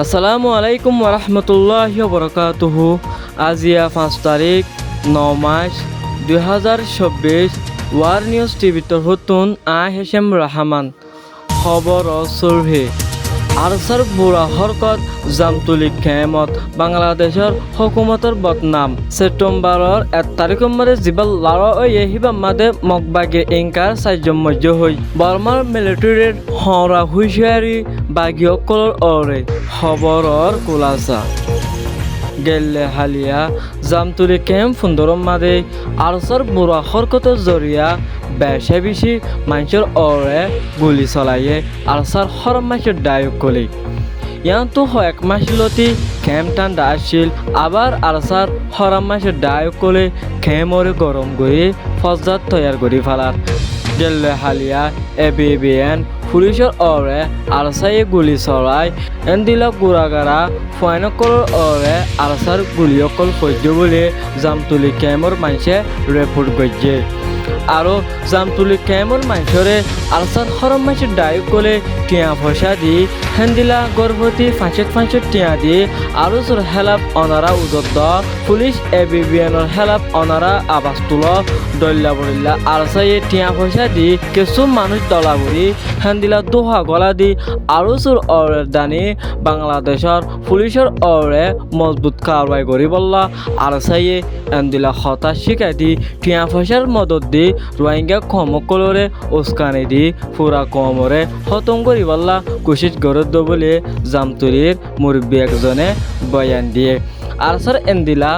আসসালামু আলাইকুম ওরহমতুল্লাহি ওবরাকাতুহু। আজিয়া 5 তারিখ 9 মাস 2024 ওয়ার নিউজ টিভিত হতুন হেশেম রহমান খবর সুরভি আরসার বুড়া হরকত জামতুলি খেমত বাংলাদেশের হুকুমতর বদনাম সেপ্টেম্বরের 1 তারিখ মারে জিবাল লাড় হিবা মাদে মগবাগে ইনকার সাহায্য হই বর্মার মিলিটারির হরা হুইশিয়ারি বাগিয়কলর ওরে খবরর কুলাসা গেলে হালিয়া জামতুলি ক্যাম্প ফুন্দরম মাদে আরসার বুড়া হরকতের জরিয়া বেশে বেশি মানুষের ওরে গুলি চলাইয়ে আরসার হরম মাসের ডায়ক কলি ইয়াতো এক মাসিলতি ক্যাম্প ঠান্ডা আসছিল আবার আরসার হরম মাসের ডায়ক কলে খেমরে গরম করে ফজদাত তৈয়ার করি ফেলার গেলে হালিয়া এবিবিএন পুলিশের ওরে আরসায়ে গুলি চলায় এন্দিলা গুড়াগারা ফাইনকল ওরে আরসার গুলিয়কল সহ্য বলে জামতুলি ক্যাম্পর মানুষে রিপোর্ট করছে আরও জামতুলি ক্যাম্পর মানুষরে আরসার হরম মাসের ডায়ক করে টিয়া পয়সা দি হেন্দিলা গর্ভবতী ফাঁসেক টিয়া দি আরও তোর হেলাপ অনারা উজত পুলিশ এবিবিএনের হেলাপ অনারা আবাস তুল দল্লা বলিল্লা আরসায়ে টিয়া পয়সা দি কিছু মানুষ দলাগুড়ি হেন্দিলা দোহা গলা দি আরও তোর অরের দানি বাংলাদেশের পুলিশের অরে মজবুত কারবাই করি বললা আরসায়ে হেন্দিলা হতাশ শিখাই দি টিয়া পয়সার মদত দি রোহিঙ্গা কমকলরে উস্কানি দি পুরা কমরে খতম করি বললা কোশিশ গরদ বলে জামতুলির মুরব্বী একজনে বয়ান দিয়ে আরসার এন্দিলা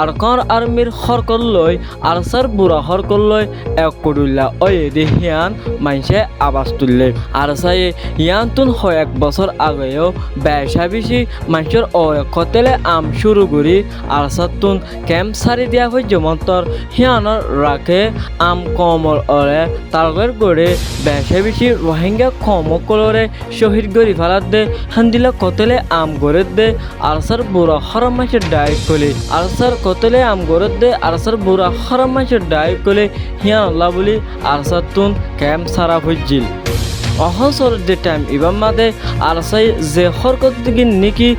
আরকর আর্মির হরকল লই আরসার বুড়া হরকল লই এক কুডুল্লা ওয়েদি হিয়ান মাইসে আবাস তুললে আরসায়ে হিয়ান তুন এক বছর আগেও বেশা বেশি মানুষের কতেলে আম শুরু করি আরসার তুন ক্যাম্প সারি দিয়া হয়ে জমন্তর হিয়ানর রাখে আম কমর অরে তারগের গড়ে বেশা বেশি রোহিঙ্গা কমকলরে শহীদ গড়ি ফেলার দে হান্দিলা কতেলে আম গড়ে দে আরসার বুড়া হরম মাসের ডাইক কলে আরসার কতলে আম গরত দে আরসার বুড়া হরম মাসের ডাইক কলে হিয়ান আল্লাহ বলি আরসার তুন ক্যাম্প সারা হইজিল অহসর দে টাইম ইবাম মাদে আরসাই যে হরকত দিকে নিকি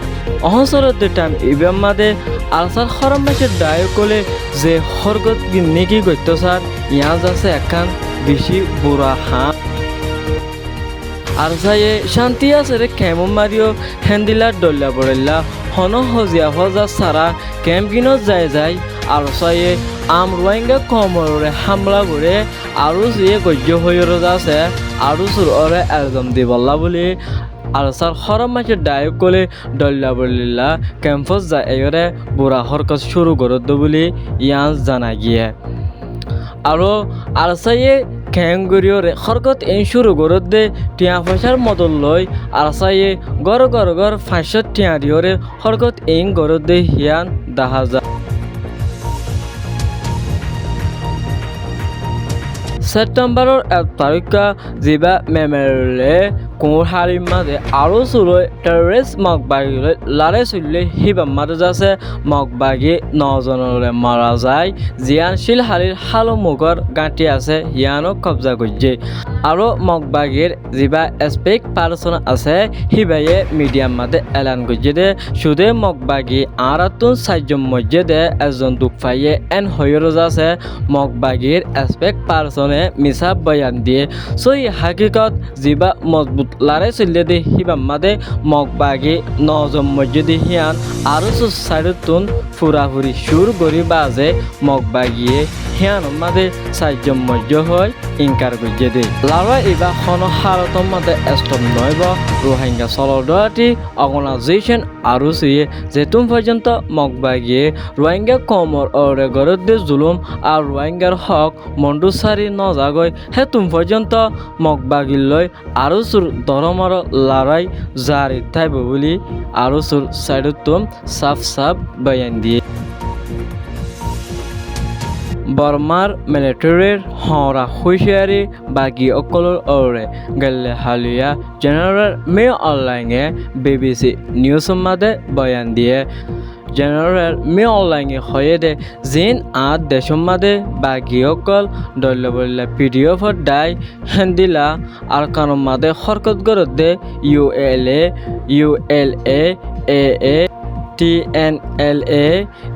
অহসর দে টাইম ইবাম মাদে আরসার হরম মাসের ডাইক কলে যে হরকত দিকে নিকি গত্য সার ইয়াজ আছে একান বেশি বুড়া হাঁ আরসায়ে শান্তি আছে রে কেমন মারিও হেন্দিলা ডল্লা বড়ল্লা হন হজিয়া হজা সারা ক্যাম্পিনত যায় আরসায়ে আম রোহিঙ্গা কমরে হামলা করে আরও যে গজ্য হয়ে আছে আরও সুর ওরে একদম দিবল্লা বলে আরসার হরম মাসের ডায়ক কলে ডল্লা বলিল্লা ক্যাম্পাস যায় এবারে বুড়া হরকত শুরু করত বলে ইয়ান জানা গিয়ে আরও আরসায়ে খেঙ্গুরিয়র হরকত এই শুরু করত দে টিয়া পয়সার মদল লই আরসায়ে গর 500 টিয়া দিয়রে হরকত এই গরত দে হিয়ান দেখা যায় সেপ্টেম্বরের 1 তারিখা জিবা মেমোরিয়ালে কোর হারির মাঝে আরও চুরই টেররিস্ট মগবাগিলৈ লারে চললে হিবাম মাঝে যাচ্ছে মগবাগি 9 জনরে মারা যায় জিয়ান শিলহারির হালো মুগর গাঁটি আছে হিয়ানো কবজা করছে আরও মগবাগির জিবা স্পেক পার্সন আছে হিবাইয়ে মিডিয়াম মাঝে এলান করছে দে সুদে মগবাগি আরাতুন সাহায্যম মধ্যে দে একজন দুঃখ পাইয়ে এন হয়ে যাচ্ছে মগবাগির স্পেক পার্সনে মিছা বয়ান দিয়ে সই হাকিকত জিবা মজবুত লারে চলিয়ে দে হিবাম মাদে মগবাগি 9 জন মসজিদে হিয়ান আরও সাইডতুন ফুরাফুরি সুর গরি বাজে মগবাগিয়ে হিয়ান মাদে সাহায্য মজ্জ হয় ইনকার করছে দে লারা এবার খন হারতম মাদে স্টপ নয়ব রোহিঙ্গা সলদারটি অর্গানাইজেশন আরও সিয়ে যেতুন পর্যন্ত মগবাগিয়ে রোহিঙ্গা কমর ওরে গরত দে জুলুম আর রোহিঙ্গার হক মন্ডুসারি নজাগয় হেতুন পর্যন্ত মগবাগিলৈ আরও সুর ধরমর লড়াই জারি থাইব বলি আরও সুর সাইডতুম সাফ বয়ান দিয়ে বর্মার মিলিটারির হরা হুইশিয়ারি বাগি অকলর ওরে গেলে হালিয়া জেনারেল মে অনলাইনে বিবিসি নিউজ মাদে বয়ান দিয়ে জেনারেল মি অনলাইনে হয়ে দে জিন আদ দেশম মাদে বাগিয়কল দল্যবল্লা পিডিএফ দাই হেন্দিলা আর কানুম মাদে হরকত গরদ দে ULA TNLA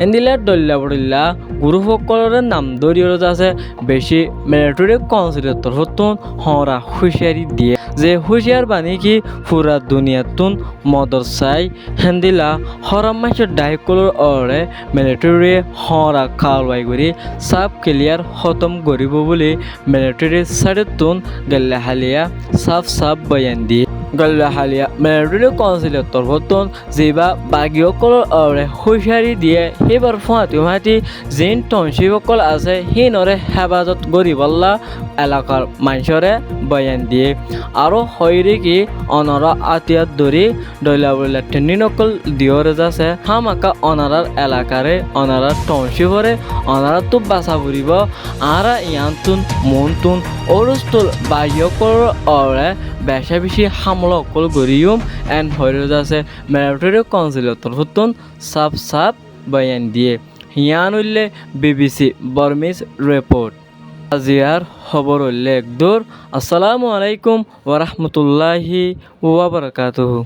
এন্দিলা দল্যাবল্লা গুরুসকলরে নাম দরিয়র আছে বেশি মিলিটারি কাউন্সিলের তরফতুন হরা হুঁশিয়ারি দিয়ে যে হুঁশিয়ার বাণী কি পুরা দুনিয়াতুন মদর চাই হেন্দিলা হরাম মাসের ডাইকলর অরে মিলিটারি হরা কালবাই করি সাব ক্লিয়ার খতম করিব বলে মিলিটারি সাইডতুন গেল্লা হালিয়া সাফ বয়ান দিয়ে গল্লা হালিয়া মিলিটারি কাউন্সিলের তরফতুন যেবা বাগিয়কলর অরে হুঁশিয়ারি দিয়ে সেইবার ফাঁতি জিন টনশিবকল আছে হিনরে হেফাজত গরিবল্লা এলাকার মানুষরে বয়ান দিয়ে আরও হইরে কি অনরা আতিয়াত ধরি দৈলাবল্লা টেন্ডিনকল দিয়রে যাচ্ছে হামাকা অনারার এলাকারে অনারার টনশিবরে অনারা তো বাসা ফুরিব আরা ইয়ান্তুন মনতুন অরুস্তুল বাগিয়কলর অরে বেশা বেশি হামলা অকল গরিয়ম এন হইরে যাচ্ছে মিলিটারি কাউন্সিলের তরফতুন সাফ বয়ান দিয়ে হিয়ান উল্লে BBC বর্মিজ রিপোর্ট আজিয়ার খবর উল্লেখ দূর আসসালামু আলাইকুম ওয়া রাহমাতুল্লাহি ওয়া বারাকাতুহু।